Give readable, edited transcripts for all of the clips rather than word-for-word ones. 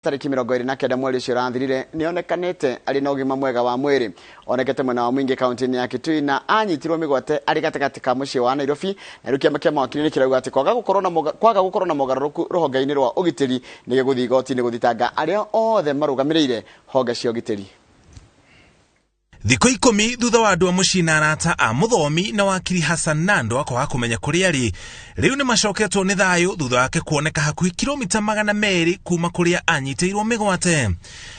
Tariki 29 mweri ucio rathirire nionekanite ari na ugima mwega wa mwiri onekete mwena wa mwingi kaunti ya Kitui na anyitirwo migwate ari gatagati ka mucii wa Nairobi na rukia makia mawakili ni kirauga ati kwaga gukorwo na mugaruruku ruhonge-ini rwa ugitiri ni guthi igoti-ini guthitanga aria othe marugamireire honge cia ugitiri. Thiko 10 thutha wa andu a mucii na arata a muthomi na wakiri Hassan Nando akwaga kumenya kuri ari riu ni macoketwo ni thayu thutha wake kuoneka hakuhi kilomita 200 kuma kuria anyitiirwo migwate.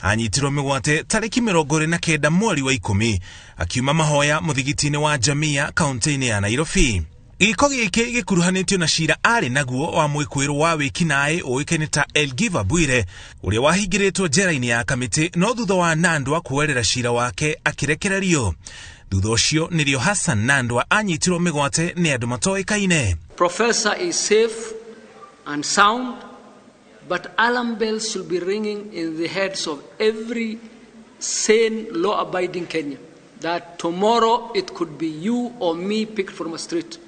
Anyitirwo migwate tariki 29 mweri wa 10 akiuma mahoya muthigiti-ini wa Jamia kaunti-ini ya Nairobi. Giko giki gikuruhanitio na cira ari naguo wa mwikwiru wa wikinae uikene ta Elgiva Bwire uria wahingiritwo njera-ini ya kamiti no thutha wa Nandwa kuerera cira wake akirekererio. Thutha ucio nirio Hassan Nandwa anyitirwo migwate ni andu matoikaine. Professor is safe and sound, but alarm bells should be ringing in the heads of every sane law-abiding Kenyan that tomorrow it could be you or me picked from a street.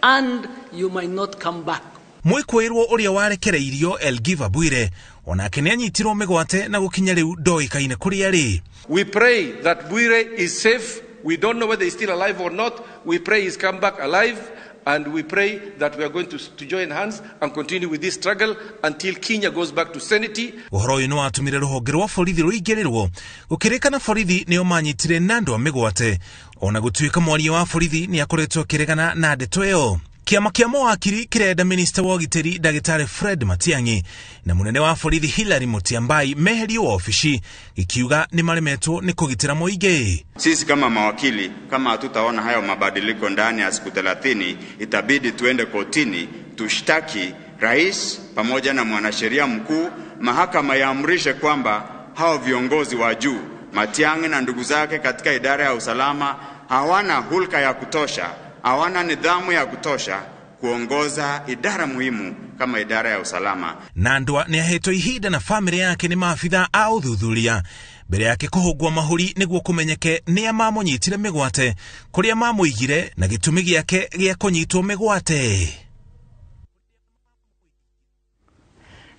And you might not come back. Mwikwiru uria warekereirio Elgiva Bwire onake ni anyitirwo migwate na gukinya riu ndoikaine kuri ari. We pray that Bwire is safe. We don't know whether he's still alive or not. We pray he's come back alive, and we pray that we are going to join hands and continue with this struggle until Kenya goes back to sanity. Uhoro uyu ni watumire ruhonge rwa borithi ruingirirwo gukirikana borithi nio manyitire Nandwa migwate ona gutuika mwaria wa borithi ni akoretwo kirikana na ndeto iyo. Kiama kia mawakiri kirenda Minister wa Ugitiri Dagitari Fred Matiang'i na munene wa borithi Hilary Mutyambai meherio wa ofici ikiuga ni maremetwo ni kugitira muingi. Sisi kama mawakili kama hatutaona hayo mabadiliko ndani ya siku 30 itabidi tuende kotini tushtaki rais pamoja na mwanasheria mkuu, mahakama yaamrishe kwamba hao viongozi wa juu Matiang'i na ndugu zake katika idara ya usalama hawana hulka ya kutosha, hawana nidhamu ya kutosha kuongoza idara muhimu kama idara ya usalama. Nandwa ni ahetwo ihinda na family yake ni maafitha a uthuthuria mbere yake kuhugwa mahuri niguo kumenyeke ni amamunyitire migwate kuria mamuigire na gitumi giake gia kunyitwo migwate.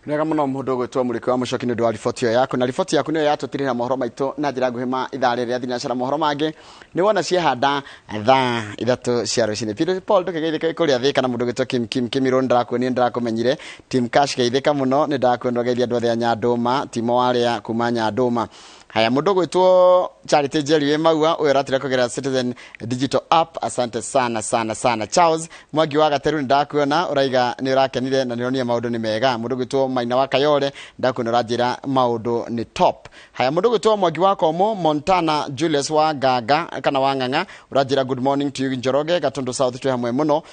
Nega muno mundu gwitwo muriki wa mucoki ni ndu wa riboti yako na riboti yaku niyo yatutirira mohoro maitu na njira nguhima ithare ria thinacara mohoro mangi ni wona ciehanda thaa 3 cia ruciini. Peter Paul tukigeithika kuria thika na mundu gwitwo Kim Kimiro ndakuoni ndakumenyire team cash geithika muno ni ndakwendwa geithia andu othe a Nyanduma timo waria kuma Nyanduma. Haya mundu gwitwo Charity Jerry Maua uyo ratira kugera Citizen Digital App. Asante sana Charles Mwagi wa Gateru ndakuona uraiga ni urakenire na nironia maundu ni mega. Mundu gwitwo Maina wa Kayole ndakuona rajira maundu ni top. Haya mundu gwitwo Mwagi wa Komo Montana Julius wa Gaga kana wa Nganga urajira good morning to you Njoroge Gatundu South tu hamwe muno.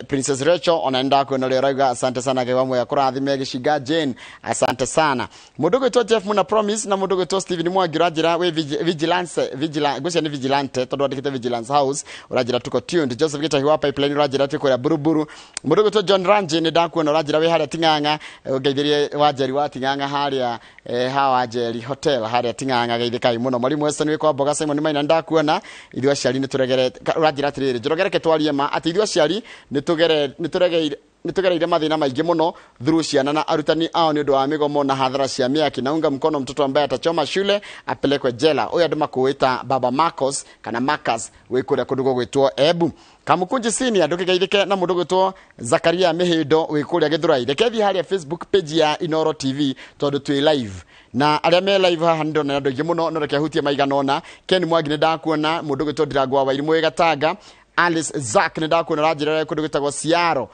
Princess Rachel ona ndakuona leo uraiga asante sana gewa mwe yakurathime gishiga Jane asante sana. Mundu gwitwo Jeff Muna Promise na mundu gwitwo Steven Mwagi urajira we vigilance gucia ni vigilante tondu andikite vigilance house urajira tuko tuned. Joseph Gita hiwa pipeline urajira tuko ya buruburu. Mundu gwitwo John Ranji ni ndakuona urajira we haria Ting'ang'a ugeithirie wajeri wa Ting'ang'a haria hawa Jeri Hotel haria Ting'ang'a geithika muno. Mwalimu Western we kwa Boga Simon Maina ndakuona ithwa ciari ni turegere urajira atiriri njorogereke twarie ma ati ithwa ciari ni tugereire mathina maingi muno through ciana na arutani ao ni undu wa migomo na hadhara cia miaki na unga mkono mtoto ambaye atachoma shule apelekwe jela. Uyu andu makuita Baba Marcos kana Marcus wikuria kundu gwitwo Ebu. Kamukunji sini andukigeithike na mundu gwitwo Zakaria Mihindo wikuria Githurai. Rekethi haria Facebook page ya Inooro TV tondu twi live na aria me live haha ndo na andu ingi muno no reke hutie maiganona. Ken Mwagi ni ndakuona mundu gwitwo Ndirangwa wa Irimwe Gatanga. Alice Zack ni ndakuona rajira kundu gwitagwo Siaro.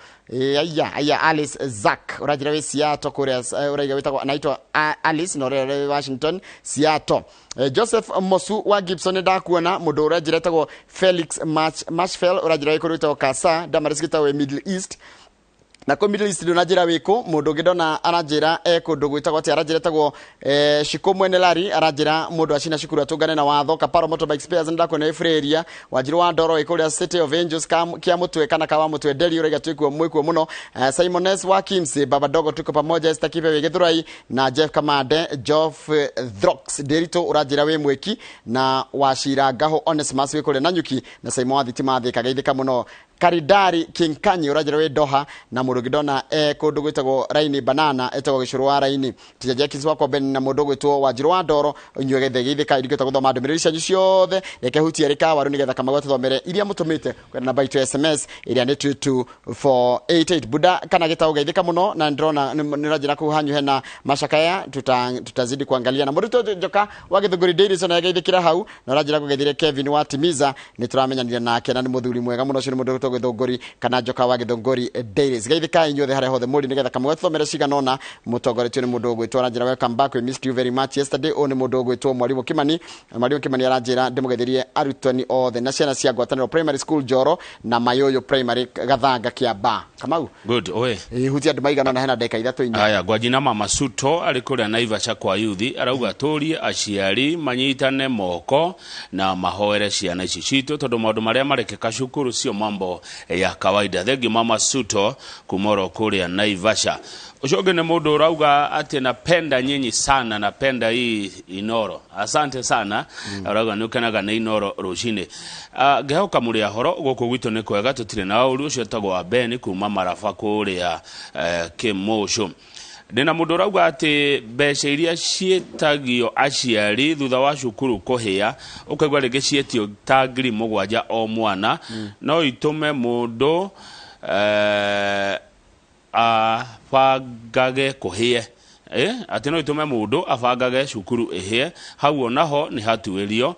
Aya Alice Zack urajira we Siato kuria uraiga witagwo anaitwa Alice no rere Washington Siato. Joseph Mosu wa Gibson ndakuona mundu urajira witagwo Felix Mashfell urajira we kundu gwitagwo Kasa Damarisgita we Middle East na ko Middle East ndonajira wiko mundu gidona arajira kundu gwitagwo ati arajira tagwo Shiko Mwenelari arajira mundu acina shukuru atungane na watho Kaparo Motorbike Spares ndakuona Efreria wajiru wa Ndoro ikuria City of Angels kia mutwe kana kawa mutwe Deli urega twikuo mwikuo muno. Simones wa Kimse Baba Dogo tuko pamoja Estakipe we Githurai na Jeff Kamade Geoff Drox Derito urajira we mweki na washira gaho Onesmus wikuria Nanyuki na Simon Thitima thika geithika muno. Karidari Kinkanyi urajira we Doha na mundu ngidona kundu gwitagwo Raini Banana etagwo gicuru wa Raini tijaje kiswa kwa Ben na mundu gwitwo Wanjiru wa Ndoro nywe gethegithika irigita guthoma ndumiriri cianyu ciothe reke hutia rika waru nigetha Kamau tuthomere iria mutumite kwenda namba itu SMS iria ni 22488 buda kana gitau geithika muno na ndrona nirajira kuhanyu hena mashakaya tutazidi kuangalia na mundu joka wa Githunguri Daily sona geithikira hau na rajira kugeithire Kevin wa Timiza ni turamenyanire nake na ni muthuri mwega muno cio ni mundu Githunguri kana joka wa Githunguri Daily geithika inyuothe hare hothe muri nigetha Kamau tuthomere ciganona mutongoretio ni mundu gwitwo rajira welcome back we missed you very much yesterday on mundu gwitwo Mwalimu Kimani aranjira ndimugetherie arutani othe na ciana cia ngwataniro primary school Joro na Mayoyo primary Gathanga Kiamba Kamau good oe hutia ndimaigana na hena ndeka 3 inya aya gwajina mama Suto alikuria Naivasha kwa yuthi arauga turie aciari manyitane moko na mahoere ciana ici citu tondu maundu maria marekeka cukuru cio mambo ya kawaida thengi mama Suto kumoro kuria Naivasha Ushoge ni mundu urauga ati napenda nyinyi sana napenda hii Inooro asante sana urauga nukenaga na Inooro Rũciinĩ gehoka muri ahoro guku gwitu ni kwega tutire na uri ucio tagwo wa Ben kuma Marafa kuria Kimosho Ndina mundu urauga ati mbeca iria cietagio aciari thutha wa cukuru kuhia ukaigwa rigi cietio ta 7,000 o mwana no itume mundu afagage kuhie ati no itume mundu afagage cukuru ihie hau onaho ni hatuirio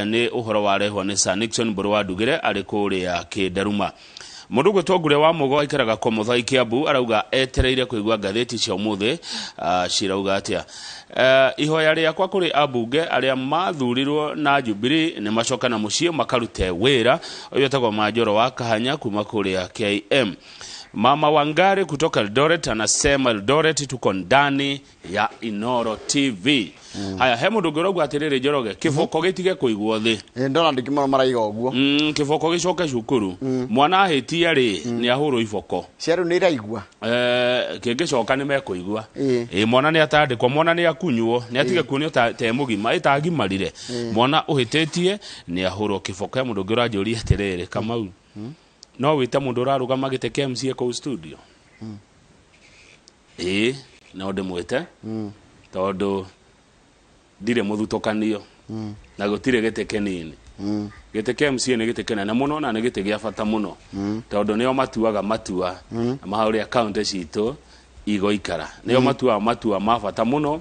ni uhoro wa rehwo ni Sir Nixon Burwa Ndugire ari kuria Kindaruma mundu gwetogure wa mugo aikaraga Komotha Kiambu arauga etereire kuigwa gatheti cia umuthi cirauga atia ihoya riakwa kuri abunge aria mathurirwo na Jubilee ni macokana mucie makarute wira uyu tagwo Majoro wa Kahanya kuma kuria KM Mama Wangari kutoka Eldoret anasema Eldoret tuko ndani ya Inooro TV. Haya hemu ndugorogu atirire Njoroge kifoko gitige kuigwo thi. Ndona ndikimara maraiga oguo. Kifoko gicoke cukuru. Mwana ahitia ri ni ahuru ifoko. Ciaru ni iraigwa. Kingicoka ni mekuigwa. Mwana ni atandikwo mwana ni akunywo ni atige kunio te mugima itagimarire. Mwana uhitetie ni ahuru kifoko hemu ndugora njuri atirire Kamau. No wita mundu urarugama gite KMC ko studio no ndimwite tondu ndire muthutokanio na gutire gite kenini gite KMC ni gite kenene muno na ni gite gia bata muno tondu nio matuaga matua mahauri account citu igoikara nio matua mabata muno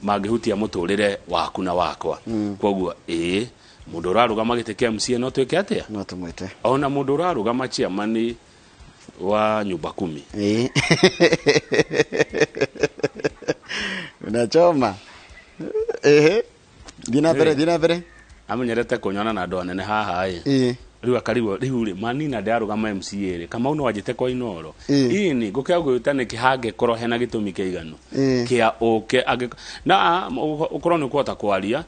mangihutia muturire waku na wakwa koguo mundu urarugama gite KMC no twike atia no tumwite ona mundu urarugama chairman wa nyumba 10 unachoma dina bere amenyerete kunyona na ndo nene haha riu akariwo riu ri manina ndarugama MCA ri kama uno wajite kwa Inooro ini gukea gwitane kihange koro hena gitumi kiigano kia oke na ukoro ni kwota kwaria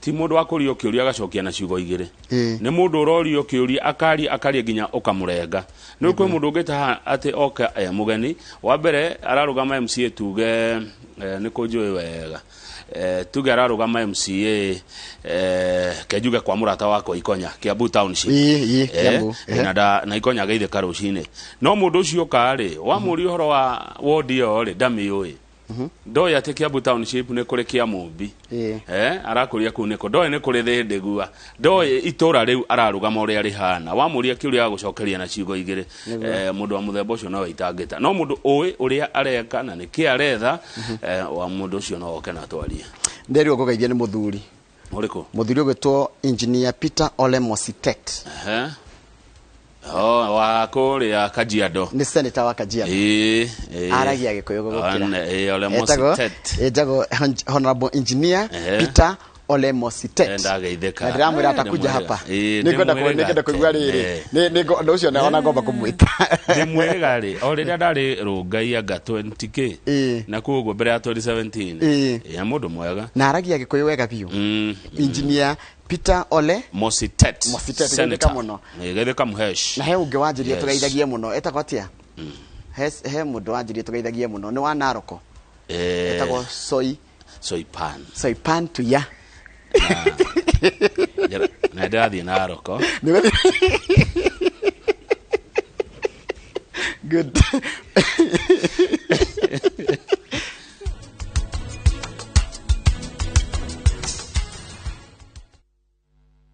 ti mundu akurio kiuria agacokia na ciugo igire ni mundu urorio kiuria akari ginya ukamurenga ni kwe mundu ungita ati oka mugeni wa mbere ararugama MCA tuge ni kunjui wega tuge ararugama MCA kejuge kwa murata wako Ikonya Kiambu Township Kiambu na Ikonya geithe Rũciinĩ no mundu ucio kari wa muri horo wa ward yo ri ndamioi ndoya te Kiambu Township ni kuri Kiamumbi arakuria ku niko ndoya ni kuri Thendigua ndoya itura riu ararugama uri ari hana wa muri akiuria gucokeria na ciugo igire mundu wa muthemba ucio no itangita no mundu uwi uria areka na ni ki aretha wa mundu ucio no oke na twarie nderio gugeithia ni muthuri uriko muthuri ugitwo engineer Peter Ole Mositet wa kuria Kajiado ni senator wa Kajiado aragia gikuyu gukira Ole Mositet ejago honorable engineer Peter Ole Mositet ndageitheka ndiramwira atakuja hapa ningenda kuigwa riri ni ucio naona ngomba kumwita ni mwega ri o riria ndari rungai anga 20k na kuguo mbere ya 2017 ya mundu mwega na aragia gikuyu wega biu engineer Peter Ole Mositet geitheka muno geitheka muhesh na he unge wanjirie tugeithagie muno etagwo atia he mundu wanjirie tugeithagie muno ni wa Naroko etagwo Soipan tu ya na ndathi Naroko Good.